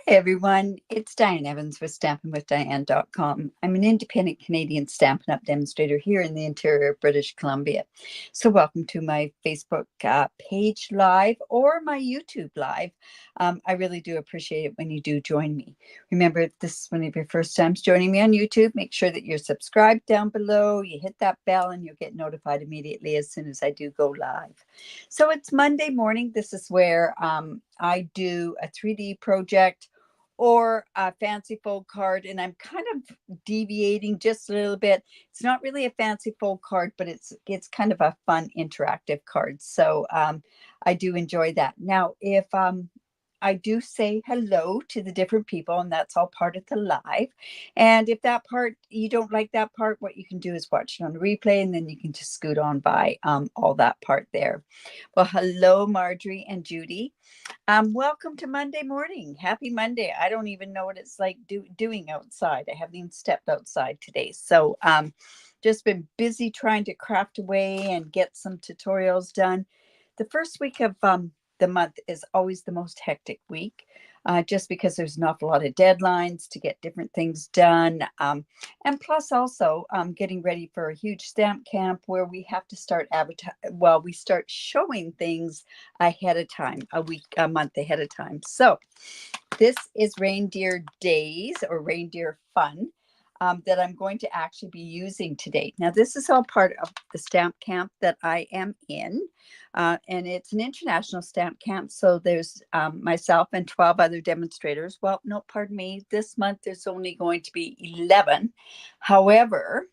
Hey everyone, it's Diane Evans with stampingwithdiane.com. I'm an independent Canadian Stampin' Up demonstrator here in the interior of British Columbia. So welcome to my Facebook page live or my YouTube live. I really do appreciate it when you do join me. Remember, if this is one of your first times joining me on YouTube, make sure that you're subscribed down below. You hit that bell and you'll get notified immediately as soon as I do go live. So it's Monday morning. This is where I do a 3D project or a fancy fold card, and I'm kind of deviating just a little bit. It's not really a fancy fold card, but it's kind of a fun interactive card. So I do enjoy that. Now, if I do say hello to the different people, and that's all part of the live. And if that part, you don't like that part, what you can do is watch it on the replay, and then you can just scoot on by all that part there. Well, hello, Marjorie and Judy. Welcome to Monday morning. Happy Monday. I don't even know what it's like doing outside. I haven't even stepped outside today. So just been busy trying to craft away and get some tutorials done. The first week of the month is always the most hectic week, just because there's an awful lot of deadlines to get different things done. And plus also getting ready for a huge stamp camp where we have to start we start showing things ahead of time, a month ahead of time. So this is Reindeer Days or Reindeer Fun. That I'm going to actually be using today. Now, this is all part of the stamp camp that I am in, and it's an international stamp camp. So there's myself and 12 other demonstrators. Well, no, pardon me. This month there's only going to be 11. However,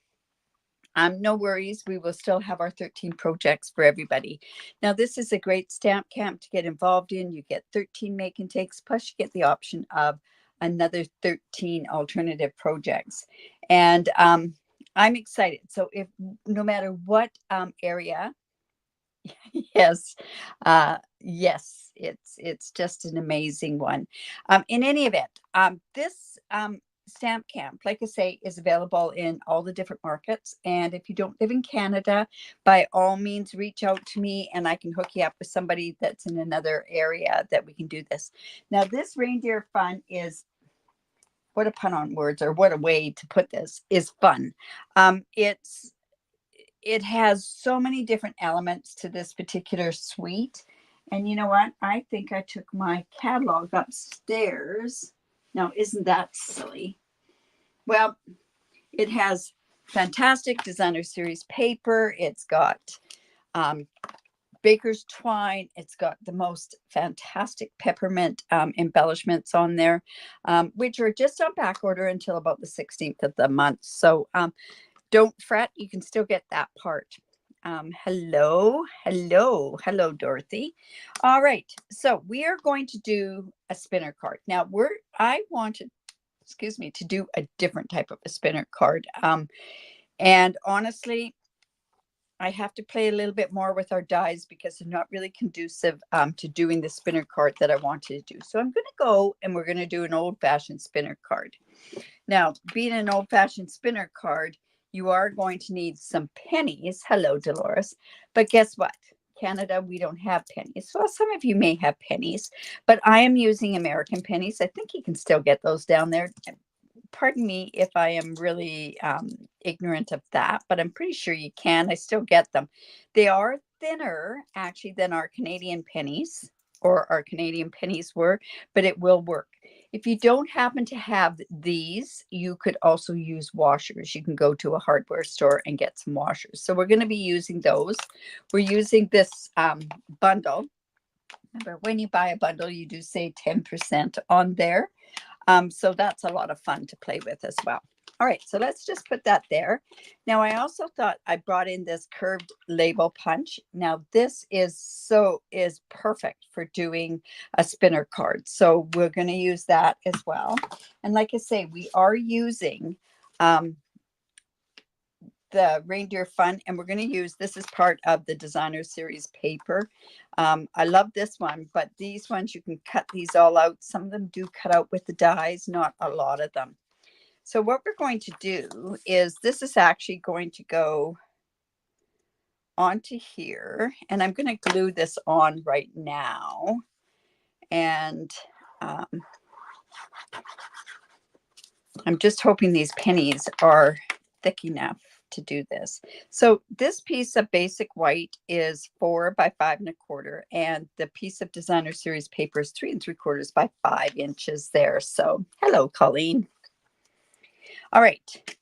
no worries. We will still have our 13 projects for everybody. Now, this is a great stamp camp to get involved in. You get 13 make and takes, plus you get the option of another 13 alternative projects. And I'm excited. So if no matter what area, yes, yes, it's just an amazing one. In any event, this stamp camp, like I say, is available in all the different markets. And if you don't live in Canada, by all means, reach out to me and I can hook you up with somebody that's in another area that we can do this. Now, this Reindeer Fun is, what a pun on words, or what a way to put this, is fun. It has so many different elements to this particular suite. And you know what? I think I took my catalog upstairs. Now, isn't that silly? Well, it has fantastic designer series paper. It's got baker's twine. It's got the most fantastic peppermint embellishments on there, which are just on back order until about the 16th of the month. So don't fret, you can still get that part. Hello, Dorothy. All right, so we are going to do a spinner card. Now I wanted, excuse me, to do a different type of a spinner card. And honestly, I have to play a little bit more with our dies because they're not really conducive to doing the spinner card that I wanted to do. So I'm going to go and we're going to do an old-fashioned spinner card. Now, being an old-fashioned spinner card, you are going to need some pennies. Hello, Dolores. But guess what? Canada, we don't have pennies. Well, some of you may have pennies, but I am using American pennies. I think you can still get those down there. Pardon me if I am really ignorant of that, but I'm pretty sure you can. I still get them. They are thinner, actually, than our Canadian pennies, or our Canadian pennies were, but it will work. If you don't happen to have these, you could also use washers. You can go to a hardware store and get some washers. So we're going to be using those. We're using this bundle. Remember, when you buy a bundle, you do save 10% on there. So that's a lot of fun to play with as well. All right, so let's just put that there. Now, I also thought I brought in this curved label punch. Now, this is perfect for doing a spinner card. So we're going to use that as well. And like I say, we are using the Reindeer Fun, and we're going to use, this is part of the designer series paper. I love this one, but these ones, you can cut these all out. Some of them do cut out with the dies, not a lot of them. So what we're going to do is, this is actually going to go onto here, and I'm going to glue this on right now. And I'm just hoping these pennies are thick enough to do this. So this piece of basic white is 4 by 5.25, and the piece of designer series paper is 3 3/4 by 5 inches there. So hello, Colleen. All right.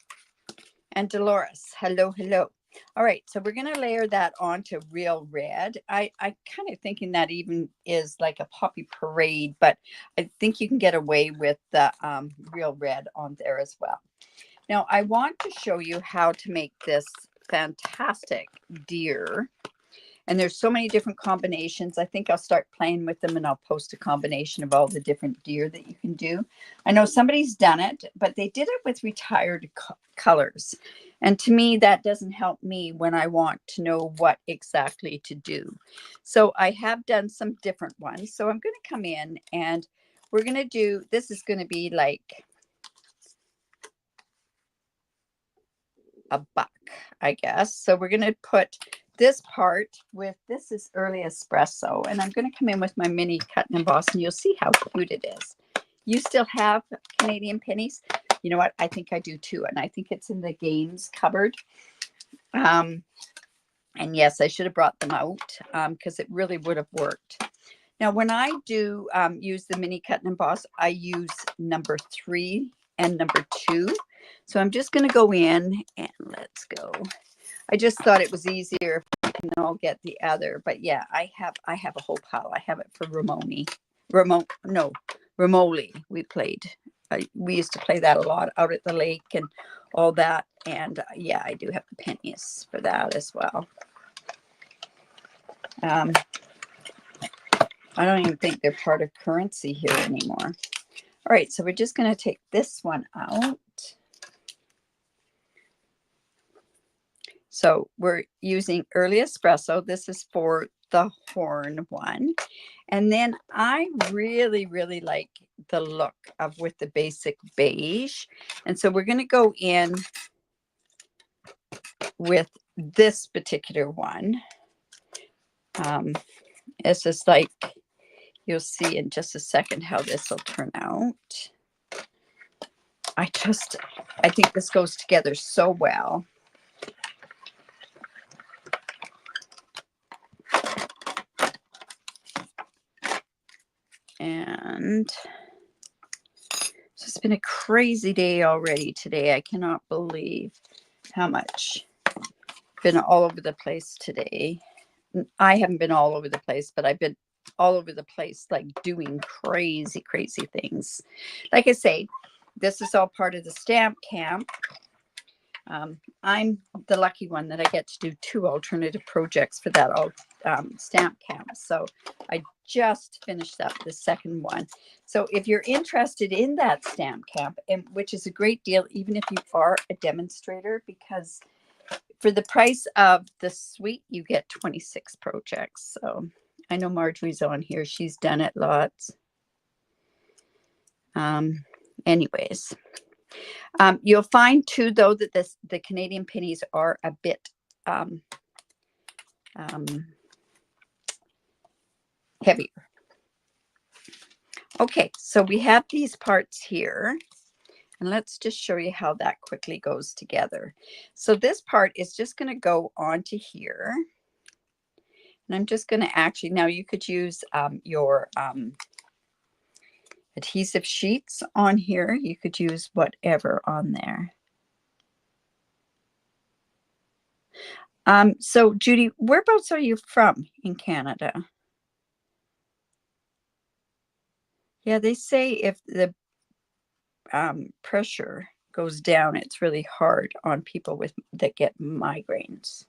And Dolores, hello, hello. All right, so we're going to layer that onto real red. I kind of thinking that even is like a poppy parade, but I think you can get away with the real red on there as well. Now, I want to show you how to make this fantastic deer. And there's so many different combinations. I think I'll start playing with them and I'll post a combination of all the different deer that you can do. I know somebody's done it, but they did it with retired colors. And to me, that doesn't help me when I want to know what exactly to do. So I have done some different ones. So I'm going to come in and we're going to do, this is going to be like a buck, I guess. So we're going to put this part with, this is early espresso, and I'm going to come in with my mini cut and emboss, and you'll see how cute it is. You still have Canadian pennies? You know what? I think I do too, and I think it's in the games cupboard. And yes, I should have brought them out because it really would have worked. Now, when I do use the mini cut and emboss, I use number 3 and number 2. So I'm just going to go in and let's go. I just thought it was easier if we can all get the other, but yeah, I have a whole pile. I have it for Ramoli. We played. We used to play that a lot out at the lake and all that. And yeah, I do have the pennies for that as well. I don't even think they're part of currency here anymore. All right, so we're just going to take this one out. So we're using early espresso. This is for the horn one. And then I really, really like the look of with the basic beige. And so we're going to go in with this particular one. It's just like, you'll see in just a second how this will turn out. I think this goes together so well. And so it's been a crazy day already today. I cannot believe how much been all over the place today. I haven't been all over the place, but I've been all over the place, like doing crazy, crazy things. Like I say, this is all part of the stamp camp. I'm the lucky one that I get to do 2 alternative projects for that stamp camp. So I just finished up the second one. So if you're interested in that stamp camp, and which is a great deal, even if you are a demonstrator, because for the price of the suite, you get 26 projects. So I know Marjorie's on here. She's done it lots. Anyways. You'll find too, though, that the Canadian pennies are a bit heavier. Okay, so we have these parts here, and let's just show you how that quickly goes together. So this part is just going to go onto here, and I'm just going to actually, now you could use your adhesive sheets on here. You could use whatever on there. So Judy, whereabouts are you from in Canada? Yeah, they say if the pressure goes down, it's really hard on people that get migraines.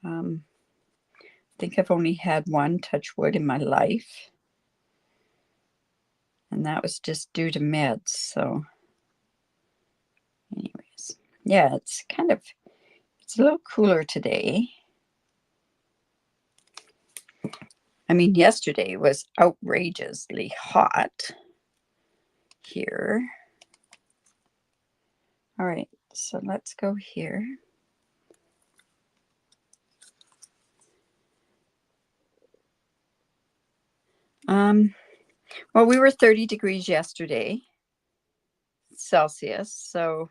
I think I've only had one, touch wood, in my life, and that was just due to meds. So anyways, yeah, it's a little cooler today. I mean, yesterday was outrageously hot here. All right, so let's go here. Well, we were 30 degrees yesterday, Celsius. So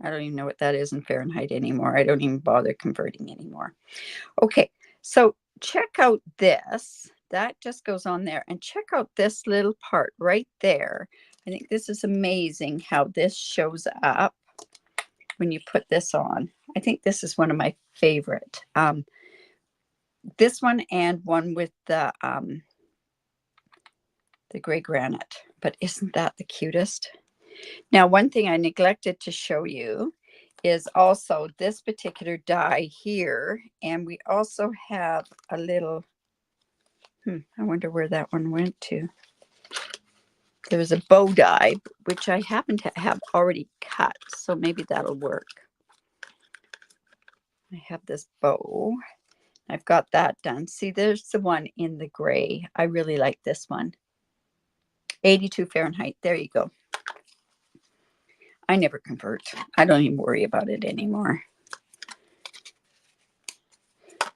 I don't even know what that is in Fahrenheit anymore. I don't even bother converting anymore. Okay, so check out this. That just goes on there. And check out this little part right there. I think this is amazing how this shows up when you put this on. I think this is one of my favorite. This one and one with the gray granite. But isn't that the cutest? Now, one thing I neglected to show you is also this particular die here. And we also have a little, I wonder where that one went to. There was a bow die, which I happen to have already cut. So maybe that'll work. I have this bow. I've got that done. See, there's the one in the gray. I really like this one. 82 Fahrenheit. There you go. I never convert. I don't even worry about it anymore.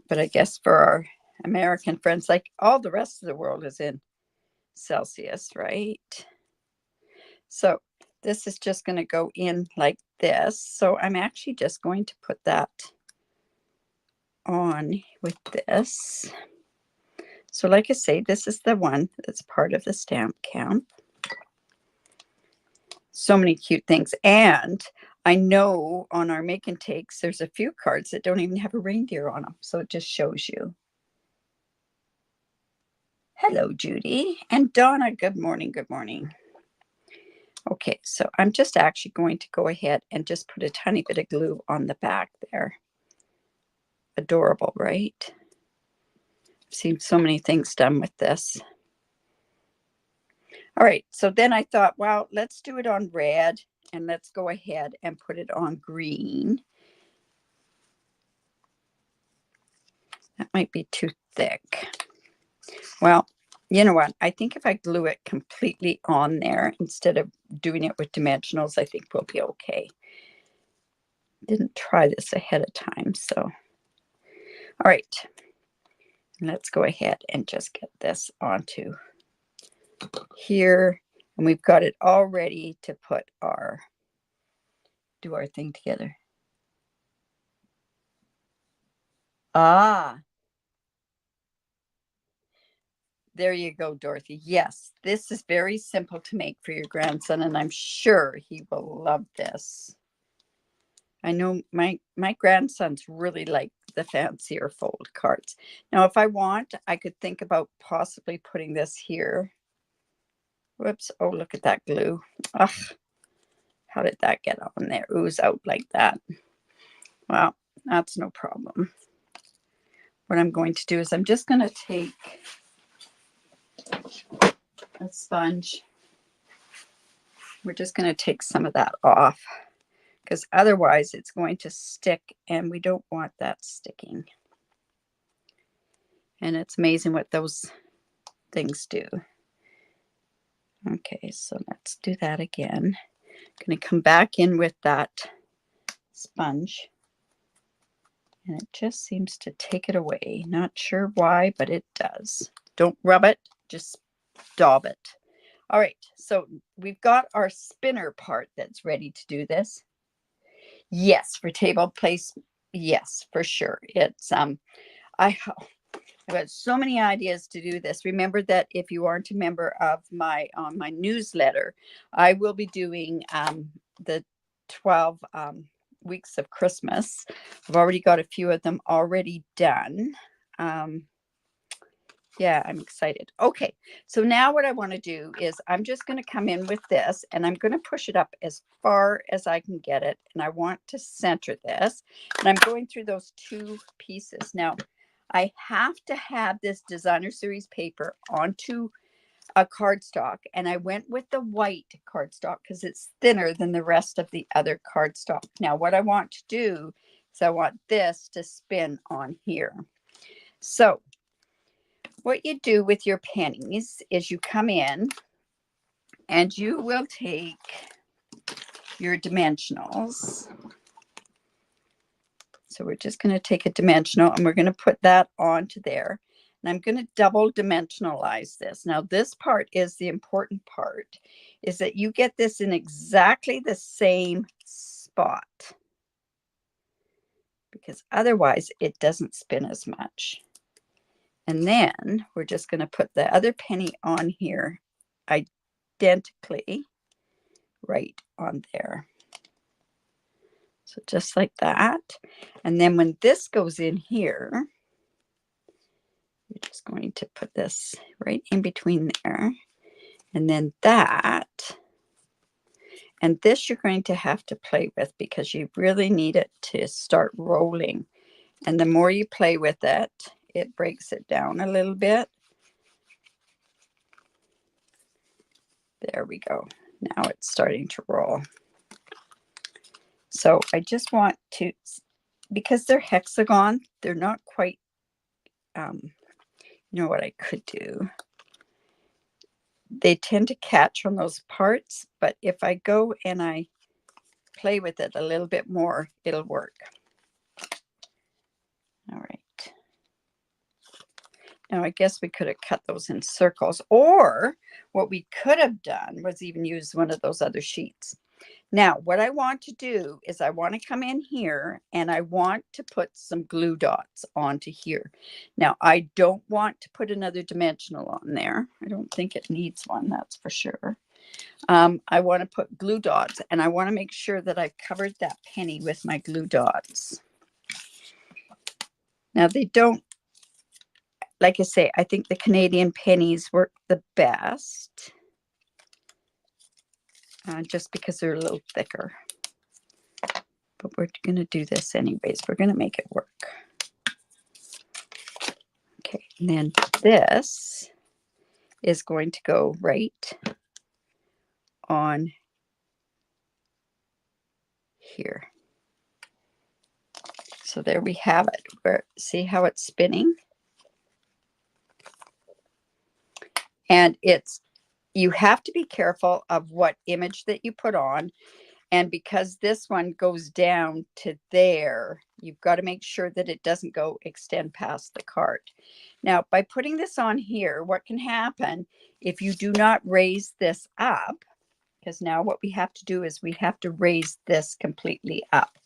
But I guess for our American friends, like all the rest of the world is in Celsius, right? So this is just going to go in like this. So I'm actually just going to put that on with this. So like I say, this is the one that's part of the stamp camp. So many cute things. And I know on our make and takes, there's a few cards that don't even have a reindeer on them. So it just shows you. Hello, Judy. And Donna, good morning. Good morning. Okay, so I'm just actually going to go ahead and just put a tiny bit of glue on the back there. Adorable, right? I've seen so many things done with this. All right, so then I thought, well, let's do it on red and let's go ahead and put it on green. That might be too thick. Well, you know what? I think if I glue it completely on there instead of doing it with dimensionals, I think we'll be okay. Didn't try this ahead of time, so. All right, let's go ahead and just get this onto here. And we've got it all ready to put do our thing together. Ah, there you go, Dorothy. Yes, this is very simple to make for your grandson, and I'm sure he will love this. I know my grandsons really like the fancier fold cards. Now, if I want, I could think about possibly putting this here. Whoops. Oh, look at that glue. Ugh. How did that get on there? Ooze out like that. Well, that's no problem. What I'm going to do is I'm just going to take a sponge. We're just going to take some of that off because otherwise it's going to stick and we don't want that sticking. And it's amazing what those things do. Okay, so let's do that again. I'm going to come back in with that sponge. And it just seems to take it away. Not sure why, but it does. Don't rub it, just daub it. All right, so we've got our spinner part that's ready to do this. Yes, for table place. Yes, for sure. It's I've got so many ideas to do this. Remember that if you aren't a member of my newsletter, I will be doing the 12 weeks of Christmas. I've already got a few of them already done. Yeah, I'm excited. Okay, so now what I want to do is I'm just going to come in with this and I'm going to push it up as far as I can get it. And I want to center this. And I'm going through those two pieces. Now, I have to have this designer series paper onto a cardstock. And I went with the white cardstock because it's thinner than the rest of the other cardstock. Now, what I want to do is I want this to spin on here. So what you do with your pennies is you come in and you will take your dimensionals. So we're just going to take a dimensional and we're going to put that onto there. And I'm going to double dimensionalize this. Now, this part is the important part, is that you get this in exactly the same spot, because otherwise it doesn't spin as much. And then we're just going to put the other penny on here identically right on there. So just like that. And then when this goes in here, we're just going to put this right in between there. And then that. And this you're going to have to play with, because you really need it to start rolling. And the more you play with it, it breaks it down a little bit. There we go. Now it's starting to roll. So I just want to, because they're hexagon, they're not quite, you know what I could do? They tend to catch on those parts, but if I go and I play with it a little bit more, it'll work. All right. Now, I guess we could have cut those in circles, or what we could have done was even use one of those other sheets. Now, what I want to do is I want to come in here and I want to put some glue dots onto here. Now, I don't want to put another dimensional on there. I don't think it needs one, that's for sure. I want to put glue dots, and I want to make sure that I've covered that penny with my glue dots. Now, they don't, like I say, I think the Canadian pennies work the best, just because they're a little thicker. But we're going to do this anyways. We're going to make it work. Okay, and then this is going to go right on here. So there we have it. See how it's spinning? And you have to be careful of what image that you put on. And because this one goes down to there, you've got to make sure that it doesn't extend past the card. Now, by putting this on here, what can happen if you do not raise this up, because now what we have to do is we have to raise this completely up.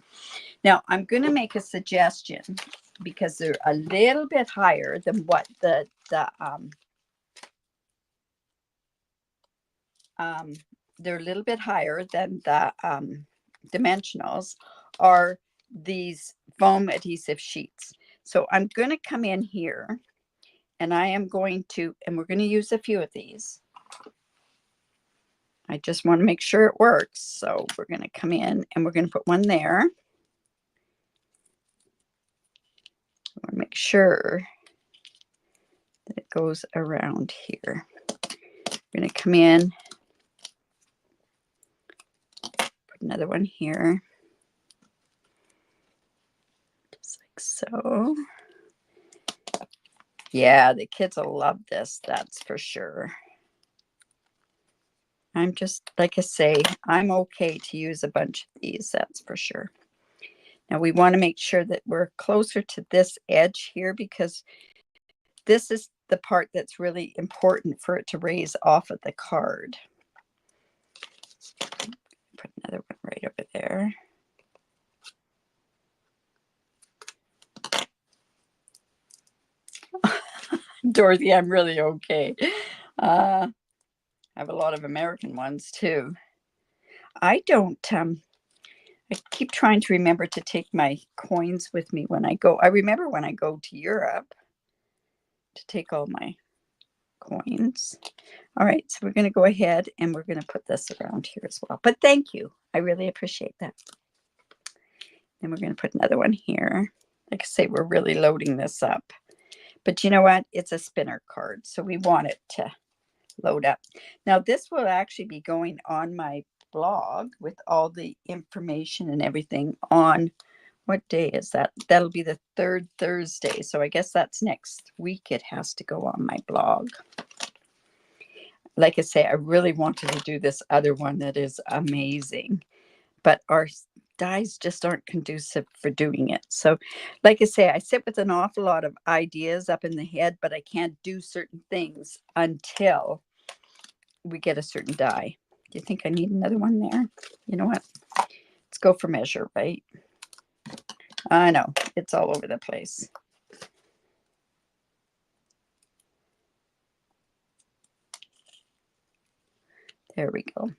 Now, I'm going to make a suggestion, because they're a little bit higher than what they're a little bit higher than the dimensionals are these foam adhesive sheets. So I'm going to come in here, and I am going to, and we're going to use a few of these. I just want to make sure it works. So we're going to come in and we're going to put one there. I want to make sure that it goes around here. We're going to come in, put another one here, just like so. Yeah, the kids will love this, that's for sure. I'm just, like I say, I'm okay to use a bunch of these, that's for sure. Now we want to make sure that we're closer to this edge here, because this is the part that's really important for it to raise off of the card. Put another one right over there. Dorothy, I'm really okay. I have a lot of American ones too. I don't, I keep trying to remember to take my coins with me when I go. I remember when I go to Europe to take all my coins. All right, so we're going to go ahead and we're going to put this around here as well. But thank you. I really appreciate that. And we're going to put another one here. Like I say, we're really loading this up. But you know what? It's a spinner card, so we want it to load up. Now, this will actually be going on my blog with all the information and everything on, what day is that? That'll be the third Thursday. So I guess that's next week. It has to go on my blog. Like I say, I really wanted to do this other one that is amazing. But dies just aren't conducive for doing it. So like I say, I sit with an awful lot of ideas up in the head, but I can't do certain things until we get a certain die. Do you think I need another one there? You know what? Let's go for measure, right? I know, it's all over the place. There we go.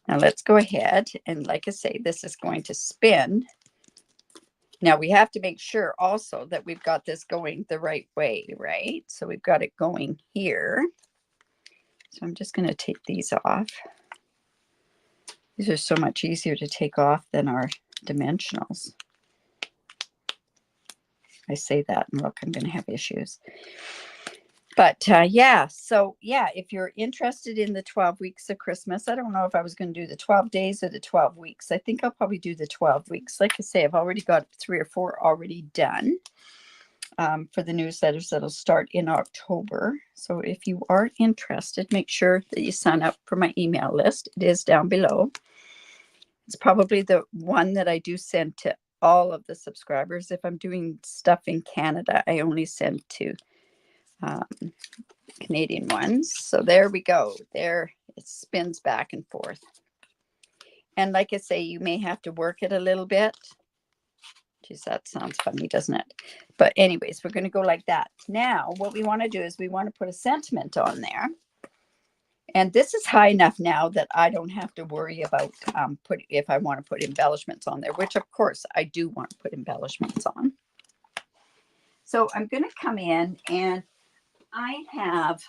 Now let's go ahead and, like I say, this is going to spin. Now we have to make sure also that we've got this going the right way, right? So we've got it going here. So I'm just going to take these off. These are so much easier to take off than our dimensionals. I say that and look, I'm going to have issues. But yeah, so yeah, if you're interested in the 12 weeks of Christmas, I don't know if I was going to do the 12 days or the 12 weeks. I think I'll probably do the 12 weeks. Like I say, I've already got 3 or 4 already done for the newsletters that'll start in October. So if you are interested, make sure that you sign up for my email list. It is down below. It's probably the one that I do send to all of the subscribers. If I'm doing stuff in Canada, I only send to Canadian ones. So there we go. There it spins back and forth. And like I say, you may have to work it a little bit. Geez, that sounds funny, doesn't it? But anyways, we're going to go like that. Now, what we want to do is we want to put a sentiment on there. And this is high enough now that I don't have to worry about if I want to put embellishments on there, which of course I do want to put embellishments on. So I'm going to come in and I have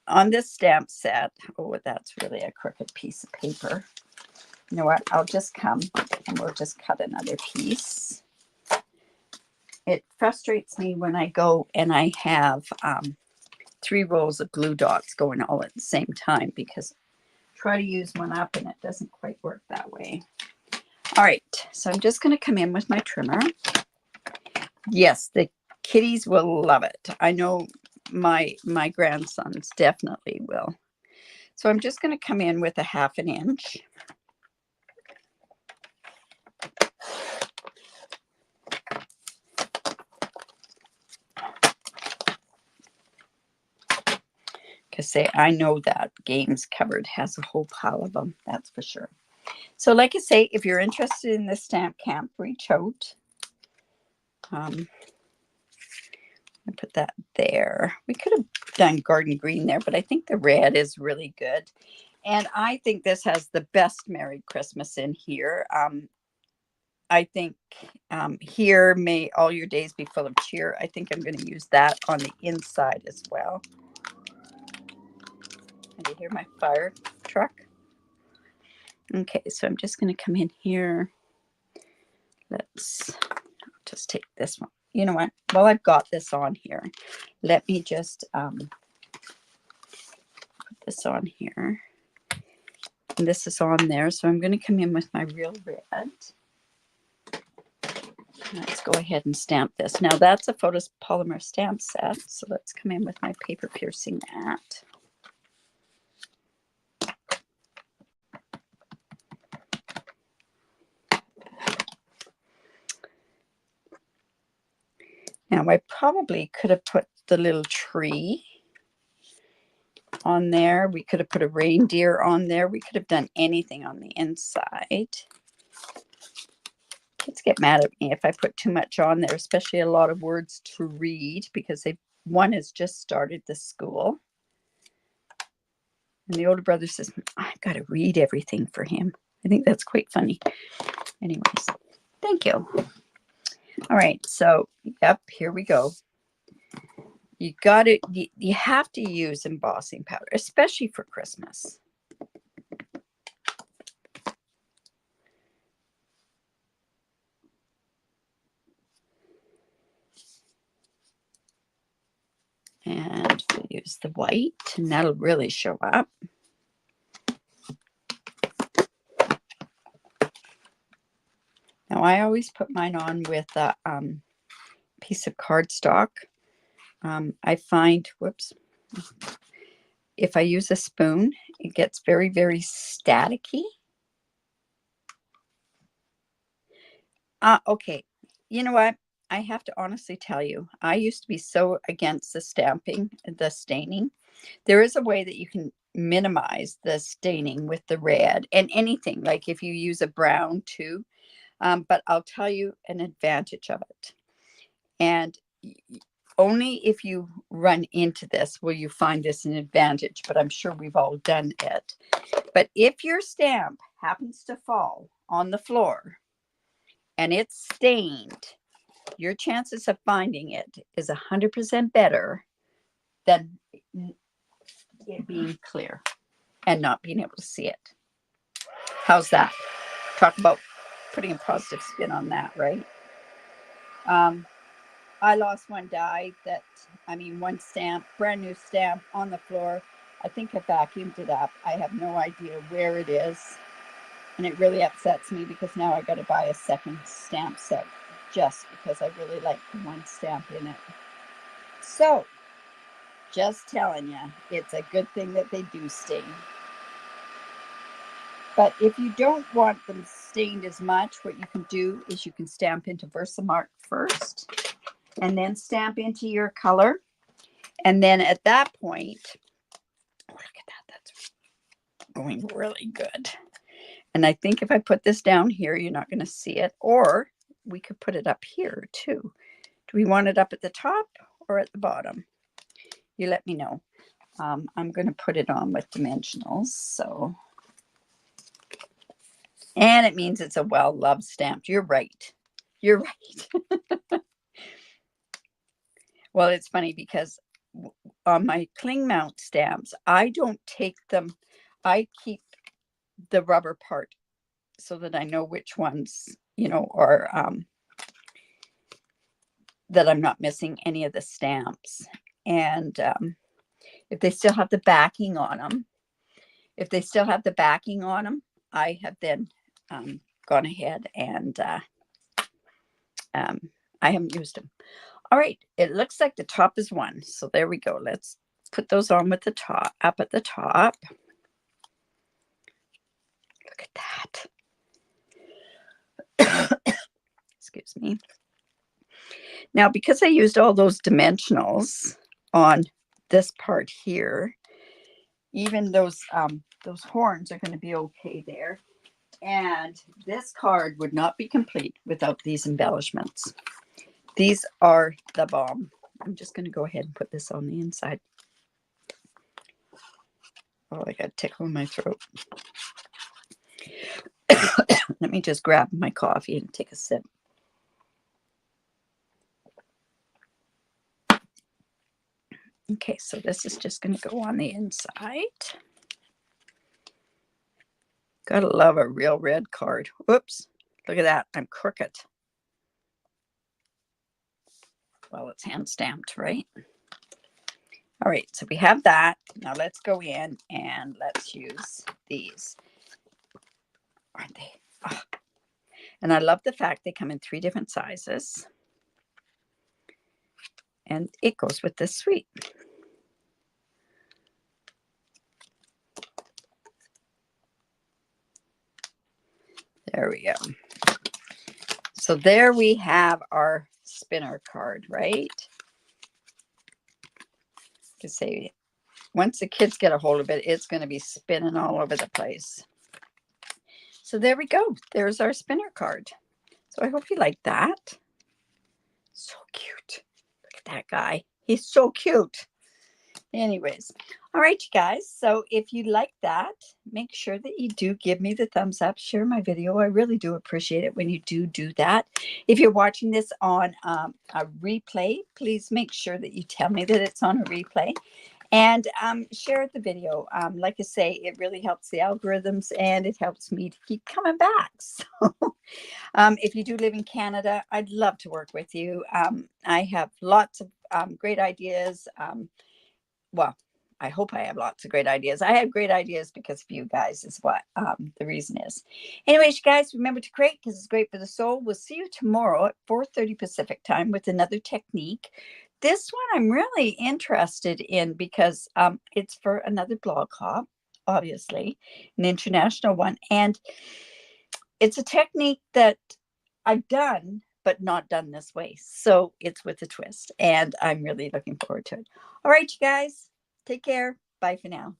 on this stamp set, oh, that's really a crooked piece of paper. You know what? I'll just come and we'll just cut another piece. It frustrates me when I go and I have 3 rows of glue dots going all at the same time, because I try to use one up and it doesn't quite work that way. All right, so I'm just going to come in with my trimmer. Yes, the kitties will love it. I know my grandsons definitely will. So I'm just going to come in with a 1/2 inch. Because I know that Games Covered has a whole pile of them, that's for sure. So like I say, if you're interested in the stamp camp, reach out. I put that there. We could have done garden green there, but I think the red is really good. And I think this has the best Merry Christmas in here. I think here, may all your days be full of cheer. I think I'm going to use that on the inside as well. Do you hear my fire truck? Okay, so I'm just going to come in here. Let's just take this one. You know what? Well, I've got this on here. Let me just put this on here. And this is on there. So I'm going to come in with my real red. Let's go ahead and stamp this. Now that's a photopolymer stamp set. So let's come in with my paper piercing mat. Now I probably could have put the little tree on there. We could have put a reindeer on there. We could have done anything on the inside. Kids get mad at me if I put too much on there, especially a lot of words to read, because one has just started the school. And the older brother says, I've got to read everything for him. I think that's quite funny. Anyways, thank you. All right, so yep, here we go. You got it. You have to use embossing powder, especially for Christmas. And we'll use the white, and that'll really show up. Now, I always put mine on with a piece of cardstock. I find, whoops, if I use a spoon, it gets very, very staticky. Okay. You know what? I have to honestly tell you, I used to be so against the stamping, the staining. There is a way that you can minimize the staining with the red and anything, like if you use a brown too. But I'll tell you an advantage of it. And only if you run into this will you find this an advantage, but I'm sure we've all done it. But if your stamp happens to fall on the floor and it's stained, your chances of finding it is 100% better than it being clear and not being able to see it. How's that? Talk about putting a positive spin on that, right? I lost one die one stamp, brand new stamp on the floor. I think I vacuumed it up. I have no idea where it is. And it really upsets me because now I got to buy a second stamp set just because I really like the one stamp in it. So, just telling you, it's a good thing that they do stain. But if you don't want them stained as much, what you can do is you can stamp into Versamark first and then stamp into your color. And then at that point, oh, look at that, that's going really good. And I think if I put this down here, you're not going to see it. Or we could put it up here too. Do we want it up at the top or at the bottom? You let me know. I'm going to put it on with dimensionals. So, and it means it's a well-loved stamp. You're right. You're right. Well, it's funny because on my cling mount stamps, I don't take them. I keep the rubber part so that I know which ones, are that I'm not missing any of the stamps. And if they still have the backing on them, I have then gone ahead and I haven't used them. All right, it looks like the top is one. So there we go. Let's put those on with the top, up at the top. Look at that. Excuse me. Now, because I used all those dimensionals on this part here, even those horns are going to be okay there. And this card would not be complete without these embellishments. These are the bomb. I'm just going to go ahead and put this on the inside. Oh, I got a tickle in my throat. Let me just grab my coffee and take a sip. Okay, so this is just going to go on the inside. Gotta love a real red card. Whoops, look at that. I'm crooked. Well, it's hand stamped, right? All right, so we have that. Now let's go in and let's use these. Aren't they? Oh. And I love the fact they come in 3 different sizes. And it goes with this suite. There we go. So there we have our spinner card, right? To say, once the kids get a hold of it, it's going to be spinning all over the place. So there we go. There's our spinner card. So I hope you like that. So cute. Look at that guy. He's so cute. Anyways, all right, you guys. So if you like that, make sure that you do give me the thumbs up, share my video. I really do appreciate it when you do that. If you're watching this on a replay, please make sure that you tell me that it's on a replay. And share the video. Like I say, it really helps the algorithms and it helps me to keep coming back. So if you do live in Canada, I'd love to work with you. I have lots of great ideas. Well, I hope I have lots of great ideas. I have great ideas because of you guys is what the reason is. Anyways, you guys, remember to create because it's great for the soul. We'll see you tomorrow at 4:30 Pacific time with another technique. This one I'm really interested in because it's for another blog hop, obviously, an international one. And it's a technique that I've done, but not done this way. So it's with a twist, and I'm really looking forward to it. All right, you guys, take care. Bye for now.